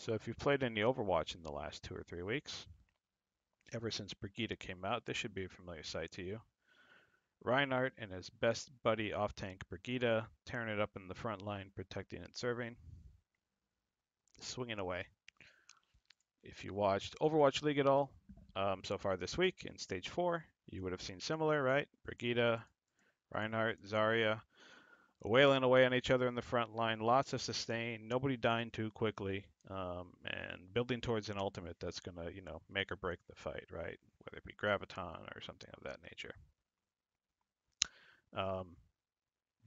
So if you've played any Overwatch in the last 2 or 3 weeks, ever since Brigitte came out, this should be a familiar sight to you. Reinhardt and his best buddy off-tank Brigitte tearing it up in the front line, protecting and serving, swinging away. If you watched Overwatch League at all so far this week in Stage 4, you would have seen similar, right? Brigitte, Reinhardt, Zarya, wailing away on each other in the front line, lots of sustain, nobody dying too quickly, and building towards an ultimate that's going to, make or break the fight, right? Whether it be Graviton or something of that nature. Um,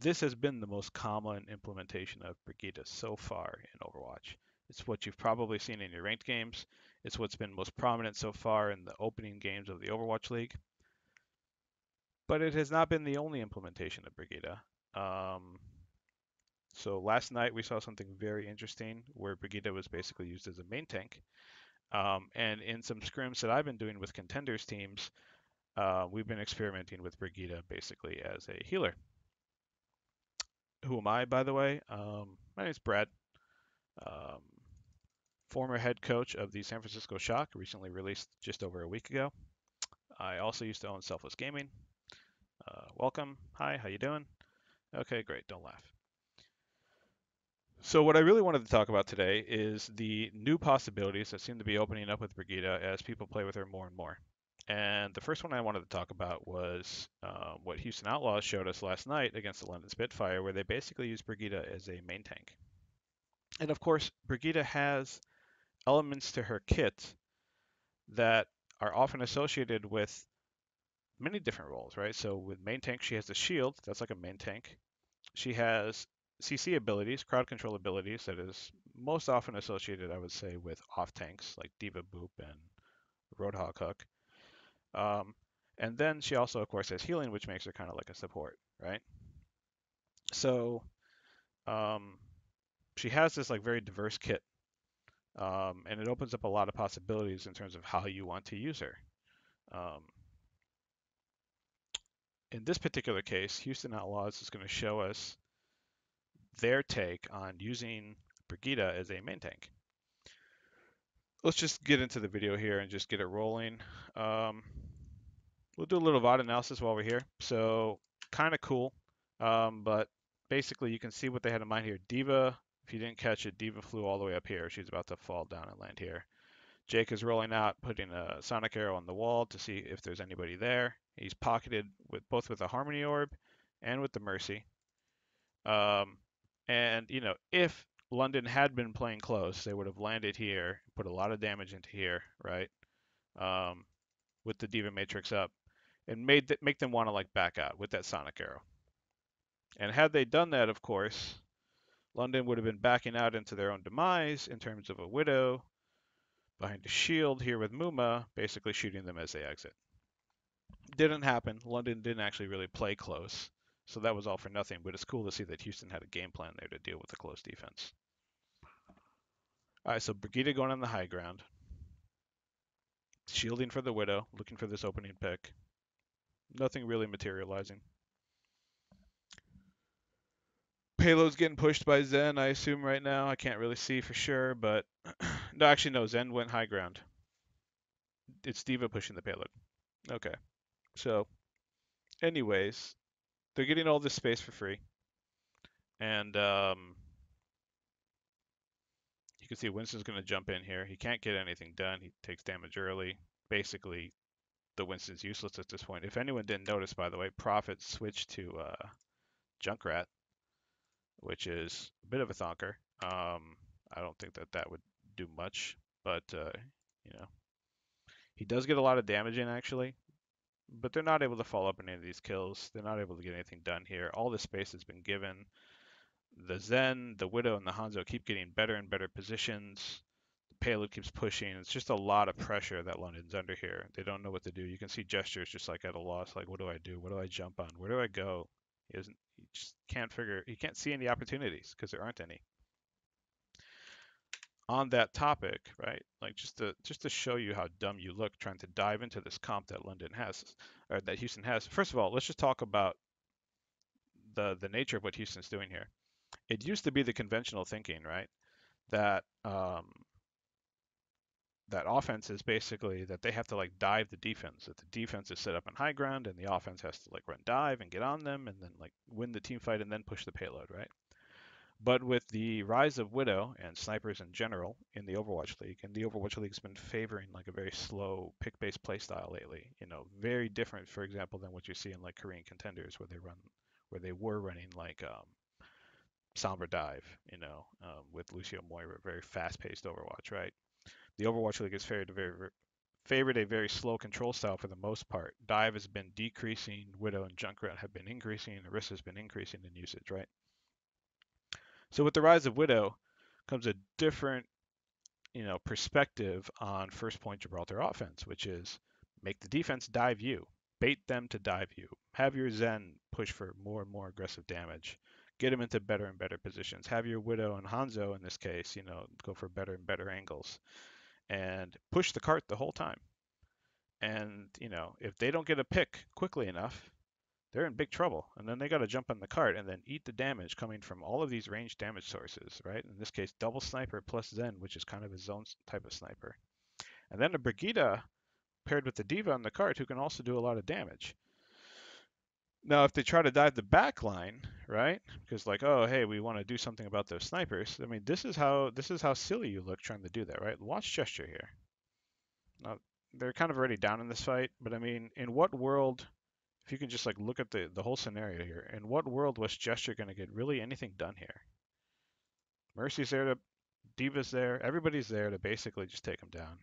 this has been the most common implementation of Brigitte so far in Overwatch. It's what you've probably seen in your ranked games. It's what's been most prominent so far in the opening games of the Overwatch League. But it has not been the only implementation of Brigitte. Um, So last night we saw something very interesting where Brigitte was basically used as a main tank. And in some scrims that I've been doing with contenders teams, we've been experimenting with Brigitte basically as a healer. Who am I, by the way? My name is Brad, um, former head coach of the San Francisco Shock, recently released just over a week ago. I also used to own Selfless Gaming. Welcome. Hi, how you doing? Okay, great. Don't laugh. So what I really wanted to talk about today is the new possibilities that seem to be opening up with Brigitte as people play with her more and more. And the first one I wanted to talk about was what Houston Outlaws showed us last night against the London Spitfire, where they basically used Brigitte as a main tank. And of course, Brigitte has elements to her kit that are often associated with many different roles, right? So with main tank, she has the shield, that's like a main tank. She has CC abilities, crowd control abilities, that is most often associated, I would say, with off tanks like Diva Boop and Roadhog Hook. Um, and then she also, of course, has healing, which makes her kind of like a support, right? So um, she has this like very diverse kit, and it opens up a lot of possibilities in terms of how you want to use her. Um, in this particular case, Houston Outlaws is going to show us their take on using Brigitte as a main tank. Let's just get into the video here and just get it rolling. Um, we'll do a little VOD analysis while we're here. So kind of cool, but basically you can see what they had in mind here. Diva, if you didn't catch it, Diva flew all the way up here. She's about to fall down and land here. Jake is rolling out, putting a Sonic Arrow on the wall to see if there's anybody there. He's pocketed with both with the Harmony Orb and with the Mercy. Um, and if London had been playing close, they would have landed here, put a lot of damage into here, right? Um, with the Diva Matrix up, and make them want to like back out with that Sonic Arrow. And had they done that, of course, London would have been backing out into their own demise in terms of a Widow behind a shield here with Muma, basically shooting them as they exit. Didn't happen. London didn't actually really play close, so that was all for nothing. But it's cool to see that Houston had a game plan there to deal with the close defense. All right, so Brigitte going on the high ground, shielding for the Widow, looking for this opening pick. Nothing really materializing. Payload's getting pushed by Zen, I assume, right now. I can't really see for sure, but no, actually, no. Zen went high ground. It's Diva pushing the payload. Okay. So, anyways, they're getting all this space for free, and you can see Winston's going to jump in here. He can't get anything done. He takes damage early. Basically, the Winston's useless at this point. If anyone didn't notice, by the way, Prophet switched to Junkrat, which is a bit of a thonker. I don't think that that would do much, but you know, he does get a lot of damage in actually, but they're not able to follow up on any of these kills. They're not able to get anything done here. All the space has been given. The Zen, the Widow, and the Hanzo keep getting better and better positions. The payload keeps pushing. It's just a lot of pressure that London's under here. They don't know what to do. You can see gestures just like at a loss, like what do I do? What do I jump on? Where do I go? He just can't figure. He can't see any opportunities because there aren't any. On that topic, right? Like just to show you how dumb you look trying to dive into this comp that London has, or that Houston has. First of all, let's just talk about the nature of what Houston's doing here. It used to be the conventional thinking, right? That that offense is basically that they have to like dive the defense. That the defense is set up in high ground and the offense has to like run dive and get on them and then like win the team fight and then push the payload, right? But with the rise of Widow and snipers in general in the Overwatch League, and the Overwatch League's been favoring like a very slow pick-based playstyle lately. Very different, for example, than what you see in like Korean contenders, where they were running like Sombra Dive, with Lucio Moira, very fast-paced Overwatch, right? The Overwatch League has favored a very slow control style for the most part. Dive has been decreasing, Widow and Junkrat have been increasing, Orisa has been increasing in usage, right? So with the rise of Widow comes a different, perspective on first point Gibraltar offense, which is make the defense dive you, bait them to dive you, have your Zen push for more and more aggressive damage, get them into better and better positions, have your Widow and Hanzo in this case, go for better and better angles, and push the cart the whole time. And if they don't get a pick quickly enough, they're in big trouble. And then they got to jump on the cart and then eat the damage coming from all of these ranged damage sources, right? In this case, double sniper plus Zen, which is kind of his own type of sniper. And then a Brigitte paired with the D.Va on the cart who can also do a lot of damage. Now, if they try to dive the back line, right? Because like, oh, hey, we want to do something about those snipers. I mean, this is how silly you look trying to do that, right? Watch gesture here. Now, they're kind of already down in this fight, but I mean, in what world, if you can just like look at the whole scenario here, in what world was Gesture going to get really anything done here? Mercy's there to, D.Va's there, everybody's there to basically just take him down.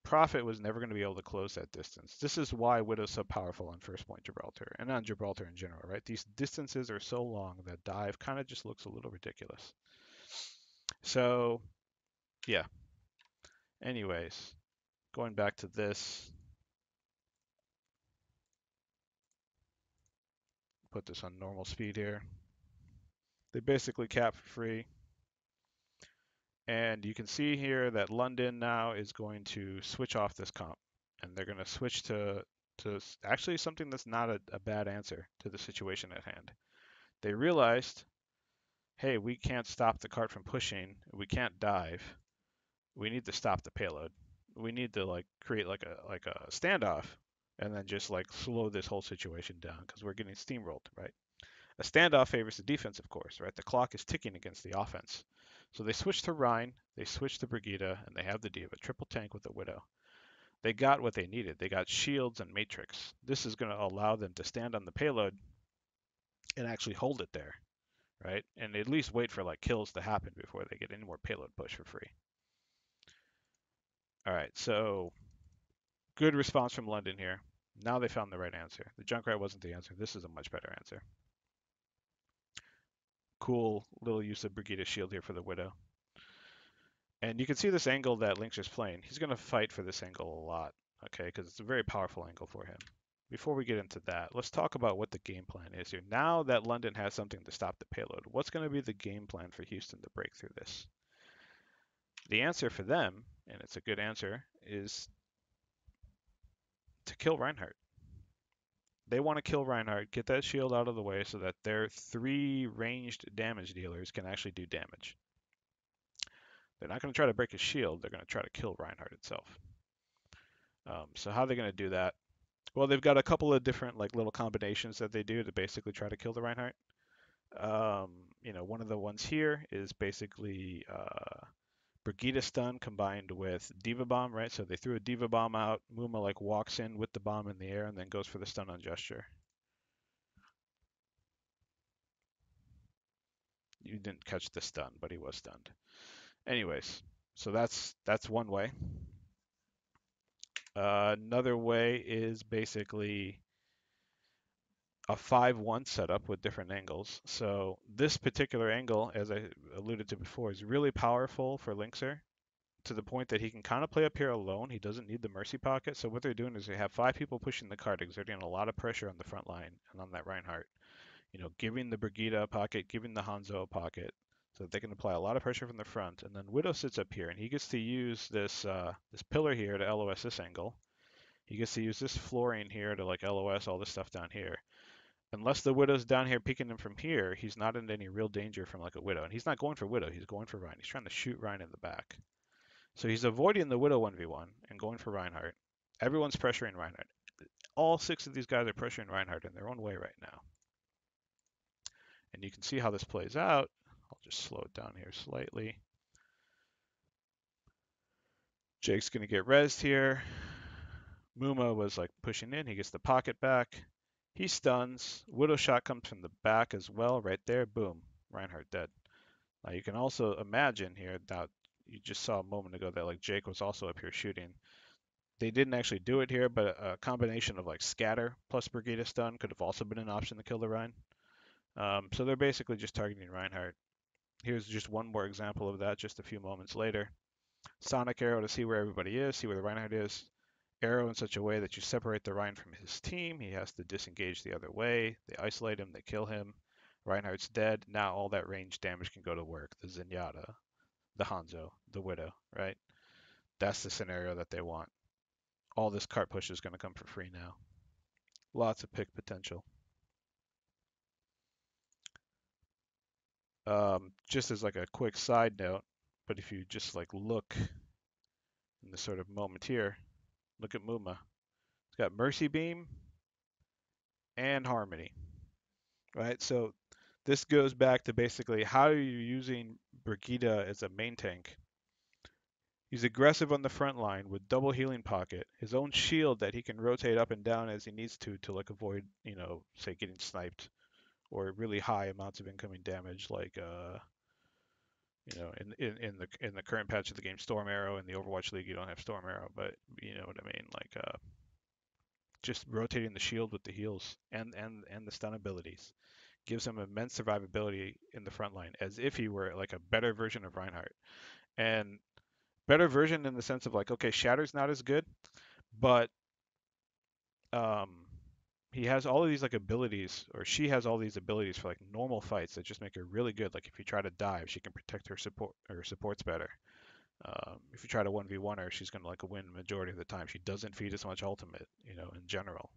Prophet was never going to be able to close that distance. This is why Widow's so powerful on first point Gibraltar, and on Gibraltar in general, right? These distances are so long that dive kind of just looks a little ridiculous. So, yeah. Anyways, going back to this, put this on normal speed here. They basically cap for free. And you can see here that London now is going to switch off this comp. And they're going to switch to actually something that's not a bad answer to the situation at hand. They realized, hey, we can't stop the cart from pushing. We can't dive. We need to stop the payload. We need to like create like a standoff and then just like slow this whole situation down because we're getting steamrolled, right? A standoff favors the defense, of course, right? The clock is ticking against the offense. So they switched to Rhine, they switched to Brigitte, and they have the D.Va, triple tank with a Widow. They got what they needed. They got shields and matrix. This is going to allow them to stand on the payload and actually hold it there, right? And at least wait for like kills to happen before they get any more payload push for free. All right, so good response from London here. Now they found the right answer. The Junkrat wasn't the answer. This is a much better answer. Cool little use of Brigitte's shield here for the Widow. And you can see this angle that Link's playing. He's going to fight for this angle a lot, okay, because it's a very powerful angle for him. Before we get into that, let's talk about what the game plan is here. Now that London has something to stop the payload, what's going to be the game plan for Houston to break through this? The answer for them, and it's a good answer, is to kill Reinhardt. They want to kill Reinhardt, get that shield out of the way so that their 3 ranged damage dealers can actually do damage. They're not going to try to break his shield, they're going to try to kill Reinhardt itself. So how are they going to do that? Well, they've got a couple of different like little combinations that they do to basically try to kill the Reinhardt. One of the ones here is basically Brigitte stun combined with D.Va bomb, right? So they threw a D.Va bomb out. Muma like walks in with the bomb in the air and then goes for the stun on gesture. You didn't catch the stun, but he was stunned. Anyways, so that's one way. Another way is basically a 5-1 setup with different angles. So this particular angle, as I alluded to before, is really powerful for Linkser to the point that he can kind of play up here alone. He doesn't need the mercy pocket. So what they're doing is they have 5 people pushing the cart, exerting a lot of pressure on the front line and on that Reinhardt. Giving the Brigitte a pocket, giving the Hanzo a pocket, so that they can apply a lot of pressure from the front. And then Widow sits up here, and he gets to use this pillar here to LOS this angle. He gets to use this flooring here to like LOS all this stuff down here. Unless the Widow's down here peeking him from here, he's not in any real danger from like a Widow. And he's not going for Widow, he's going for Ryan. He's trying to shoot Ryan in the back. So he's avoiding the Widow 1v1 and going for Reinhardt. Everyone's pressuring Reinhardt. All 6 of these guys are pressuring Reinhardt in their own way right now. And you can see how this plays out. I'll just slow it down here slightly. Jake's going to get rezzed here. Muma was like pushing in. He gets the pocket back. He stuns. Widow shot comes from the back as well, right there. Boom. Reinhardt dead. Now you can also imagine here, now you just saw a moment ago that like Jake was also up here shooting. They didn't actually do it here, but a combination of like scatter plus Brigitte stun could have also been an option to kill the Rein. So they're basically just targeting Reinhardt. Here's just one more example of that just a few moments later. Sonic arrow to see where everybody is, see where the Reinhardt is. Arrow in such a way that you separate the Rein from his team. He has to disengage the other way. They isolate him, they kill him. Reinhardt's dead. Now all that range damage can go to work. The Zenyatta, the Hanzo, the Widow, right? That's the scenario that they want. All this cart push is going to come for free now. Lots of pick potential. Just as like a quick side note, but if you just like look in this sort of moment here, look at Muma. It's got Mercy Beam and Harmony, right? So this goes back to basically how are you using Brigitte as a main tank. He's aggressive on the front line with double healing pocket, his own shield that he can rotate up and down as he needs to like avoid, say getting sniped or really high amounts of incoming damage like in the current patch of the game Storm Arrow. In the Overwatch League you don't have Storm Arrow, but you know what I mean, like just rotating the shield with the heals and the stun abilities gives him immense survivability in the front line as if he were like a better version of Reinhardt. And better version in the sense of like, okay, Shatter's not as good, but um, he has all of these like abilities, or she has all these abilities for like normal fights that just make her really good. Like if you try to dive, she can protect her supports better. If you try to 1v1 her, she's gonna like win majority of the time. She doesn't feed as much ultimate, in general.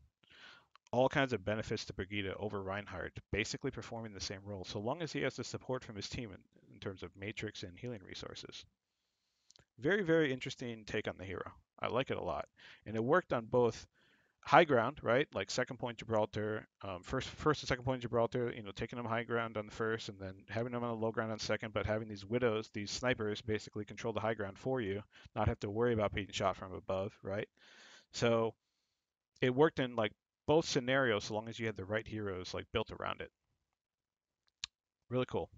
All kinds of benefits to Brigitte over Reinhardt, basically performing the same role, so long as he has the support from his team in terms of matrix and healing resources. Very, very interesting take on the hero. I like it a lot. And it worked on both high ground, right? Like second point Gibraltar, first and second point Gibraltar, taking them high ground on the first and then having them on the low ground on second, but having these widows, these snipers basically control the high ground for you, not have to worry about being shot from above, right? So it worked in like both scenarios so long as you had the right heroes like built around it. Really cool.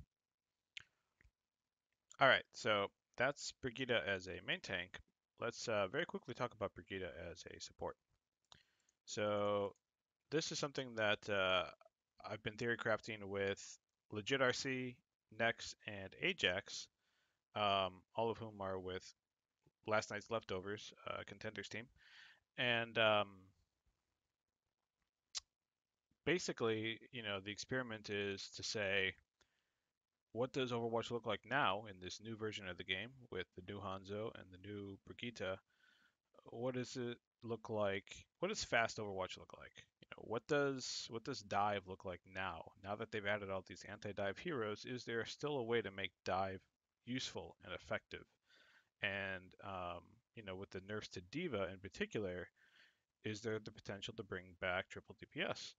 All right, so that's Brigitte as a main tank. Let's very quickly talk about Brigitte as a support. So this is something that I've been theory crafting with Legit RC, Nex, and Ajax, all of whom are with last night's leftovers contenders team. And basically, the experiment is to say, what does Overwatch look like now in this new version of the game with the new Hanzo and the new Brigitte? What does it look like? What does fast Overwatch look like? What does dive look like now? Now that they've added all these anti-dive heroes, is there still a way to make dive useful and effective? And with the nerfs to D.Va in particular, is there the potential to bring back triple DPS?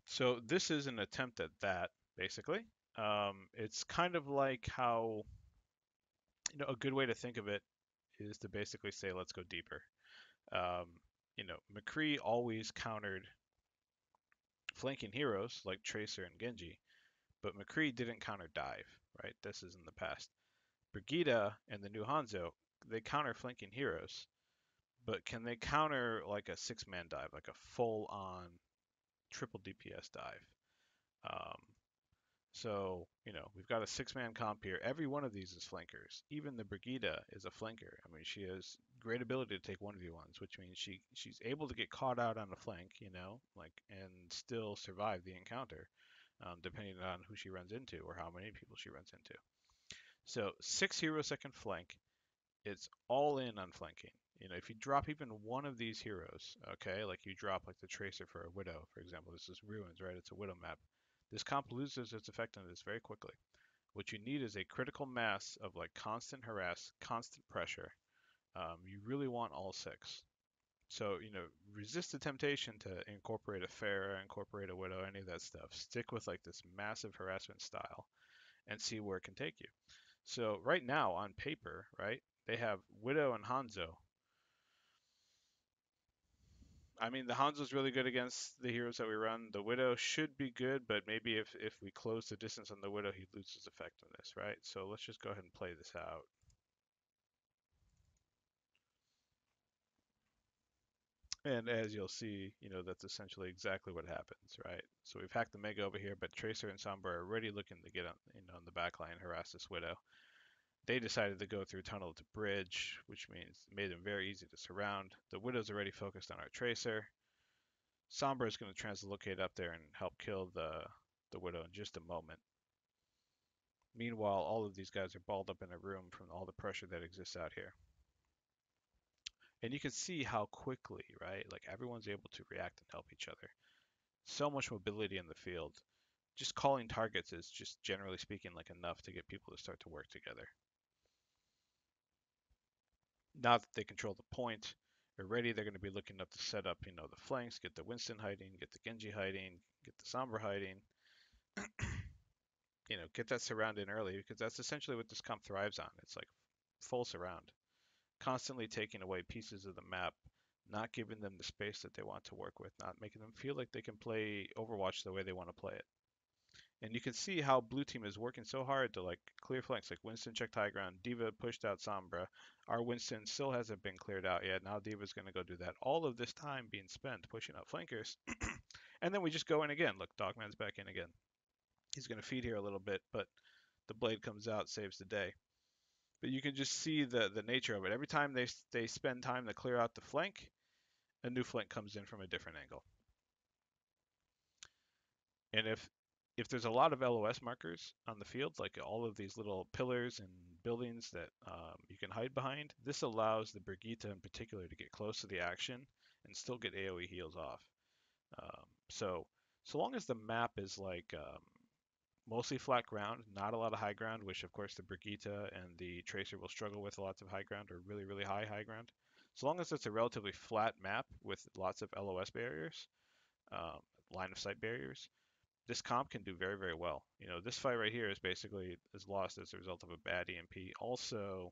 So this is an attempt at that, basically. It's kind of like how, a good way to think of it is to basically say, let's go deeper. Um, McCree always countered flanking heroes like Tracer and Genji, but McCree didn't counter dive, right? This is in the past. Brigitte and the new Hanzo, they counter flanking heroes, but can they counter like a six-man dive, like a full-on triple DPS dive? Um, So, we've got a six-man comp here. Every one of these is flankers. Even the Brigitte is a flanker. I mean, she has great ability to take 1v1s, which means she's able to get caught out on the flank, and still survive the encounter, depending on who she runs into or how many people she runs into. So 6 hero second flank, it's all in on flanking. If you drop even one of these heroes, okay, like you drop like the Tracer for a Widow, for example, this is Ruins, right? It's a Widow map. This comp loses its effectiveness very quickly. What you need is a critical mass of like constant harass, constant pressure. You really want all six. So, resist the temptation to incorporate a Pharah, incorporate a Widow, any of that stuff. Stick with like this massive harassment style and see where it can take you. So right now on paper, right, they have Widow and Hanzo. I mean, the Hanzo's really good against the heroes that we run. The Widow should be good, but maybe if we close the distance on the Widow, he loses effectiveness, right? So let's just go ahead and play this out. And as you'll see, that's essentially exactly what happens, right? So we've hacked the Mega over here, but Tracer and Sombra are already looking to get on the back line, harass this Widow. They decided to go through tunnel to bridge, which means it made them very easy to surround. The Widow's already focused on our Tracer. Sombra is going to translocate up there and help kill the Widow in just a moment. Meanwhile, all of these guys are balled up in a room from all the pressure that exists out here. And you can see how quickly, right? Like everyone's able to react and help each other. So much mobility in the field. Just calling targets is just generally speaking like enough to get people to start to work together. Now that they control the point, already they're going to be looking up to set up, the flanks, get the Winston hiding, get the Genji hiding, get the Sombra hiding, get that surround in early because that's essentially what this comp thrives on. It's like full surround, constantly taking away pieces of the map, not giving them the space that they want to work with, not making them feel like they can play Overwatch the way they want to play it. And you can see how blue team is working so hard to like clear flanks. Like Winston checked high ground, Diva pushed out Sombra. Our Winston still hasn't been cleared out yet. Now Diva's going to go do that. All of this time being spent pushing out flankers. And then we just go in again. Look, Dogman's back in again. He's going to feed here a little bit, but the blade comes out, saves the day. But you can just see the nature of it. Every time they spend time to clear out the flank, a new flank comes in from a different angle. And if there's a lot of LOS markers on the field, like all of these little pillars and buildings that you can hide behind, this allows the Brigitte in particular to get close to the action and still get AoE heals off. So long as the map is like mostly flat ground, not a lot of high ground, which of course the Brigitte and the Tracer will struggle with lots of high ground or really, really high ground. So long as it's a relatively flat map with lots of LOS barriers, um, line of sight barriers, this comp can do very, very well. This fight right here is lost as a result of a bad EMP. Also,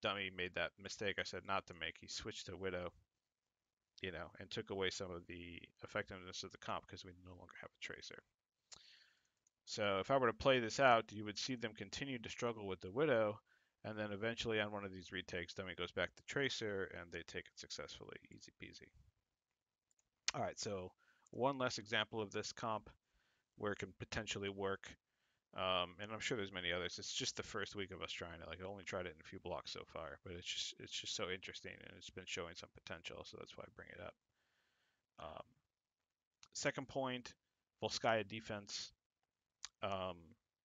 Dummy made that mistake I said not to make. He switched to Widow, and took away some of the effectiveness of the comp because we no longer have a Tracer. So if I were to play this out, you would see them continue to struggle with the Widow, and then eventually on one of these retakes, Dummy goes back to Tracer, and they take it successfully. Easy peasy. All right, so one less example of this comp where it can potentially work. And I'm sure there's many others. It's just the first week of us trying it. Like I only tried it in a few blocks so far, but it's just so interesting and it's been showing some potential, so that's why I bring it up. Um, Second point, Volskaya defense. Um,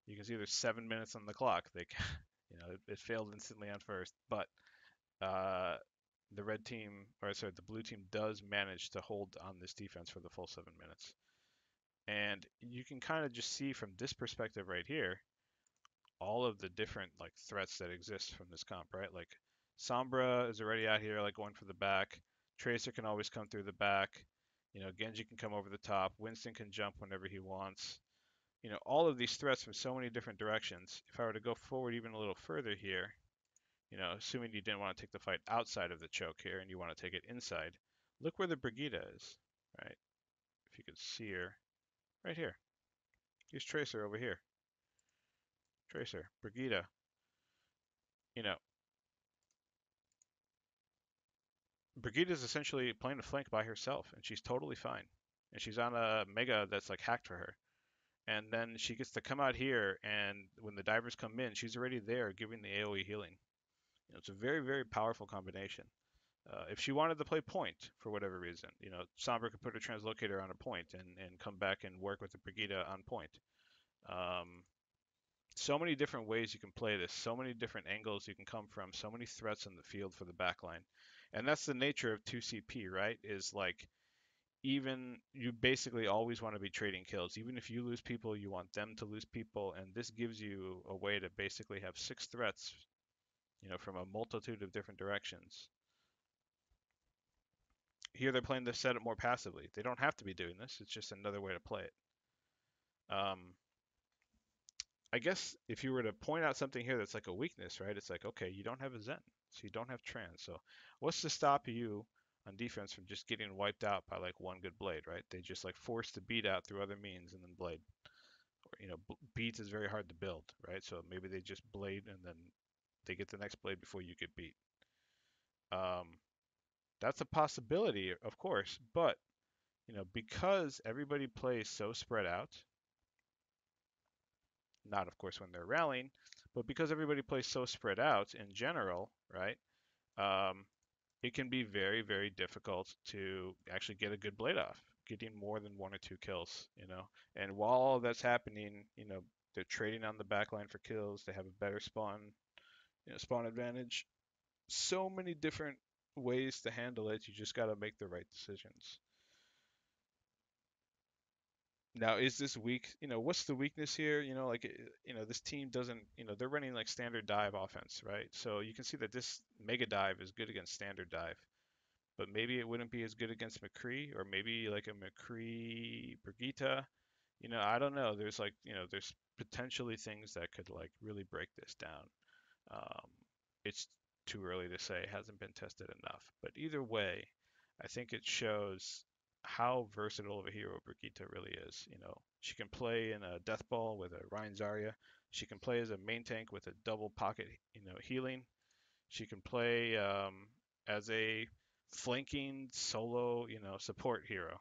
you can see there's 7 minutes on the clock. It failed instantly on first, but uh, the red team, or sorry, the blue team does manage to hold on this defense for the full 7 minutes. And you can kind of just see from this perspective right here, all of the different like threats that exist from this comp, right? Like Sombra is already out here like going for the back. Tracer can always come through the back. Genji can come over the top. Winston can jump whenever he wants. All of these threats from so many different directions. If I were to go forward even a little further here, assuming you didn't want to take the fight outside of the choke here and you want to take it inside, look where the Brigitte is, right? If you could see her, right here. Here's Tracer over here. Tracer, Brigitte. You know, Brigitte is essentially playing a flank by herself, and she's totally fine. And she's on a Mega that's like hacked for her. And then she gets to come out here, and when the divers come in, she's already there giving the AoE healing. It's a very, very powerful combination. If she wanted to play point for whatever reason, Sombra could put a translocator on a point and come back and work with the Brigitte on point. Um, so many different ways you can play this, so many different angles you can come from, so many threats in the field for the backline. And that's the nature of 2CP, right? Is like even you basically always want to be trading kills. Even if you lose people, you want them to lose people, and this gives you a way to basically have 6 threats, from a multitude of different directions. Here they're playing this setup more passively. They don't have to be doing this. It's just another way to play it. I guess if you were to point out something here that's like a weakness, right? It's like, okay, you don't have a Zen, so you don't have trans. So what's to stop you on defense from just getting wiped out by like one good blade, right? They just like force the beat out through other means and then blade. Or, beats is very hard to build, right? So maybe they just blade and then they get the next blade before you get beat. Um, that's a possibility, of course, but because everybody plays so spread out, not of course when they're rallying, but because everybody plays so spread out in general, right? Um, it can be very, very difficult to actually get a good blade off, getting more than 1 or 2 kills. And while all that's happening, they're trading on the backline for kills. They have a better spawn advantage. So many different ways to handle it. You just got to make the right decisions. Now, is this weak? What's the weakness here? This team doesn't, they're running like standard dive offense, right? So you can see that this mega dive is good against standard dive, but maybe it wouldn't be as good against McCree, or maybe like a McCree Brigitte. I don't know. There's potentially things that could like really break this down. Um, it's too early to say. It hasn't been tested enough. But either way, I think it shows how versatile of a hero Brigitte really is. She can play in a death ball with a Ryan Zarya. She can play as a main tank with a double pocket, healing. She can play as a flanking solo, support hero.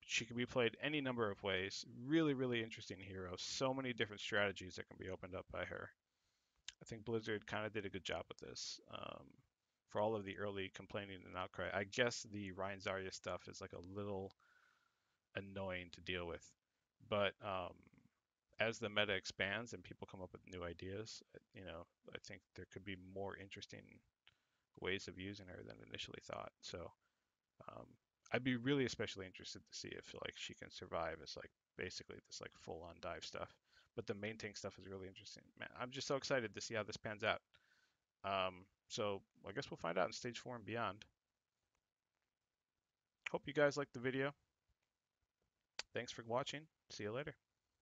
She can be played any number of ways. Really, really interesting hero. So many different strategies that can be opened up by her. I think Blizzard kind of did a good job with this. For all of the early complaining and outcry, I guess the Ryan Zarya stuff is like a little annoying to deal with. But as the meta expands and people come up with new ideas, I think there could be more interesting ways of using her than initially thought. So um, I'd be really especially interested to see if like she can survive as like basically this like full on dive stuff. But the main tank stuff is really interesting. Man, I'm just so excited to see how this pans out. So I guess we'll find out in stage 4 and beyond. Hope you guys liked the video. Thanks for watching. See you later.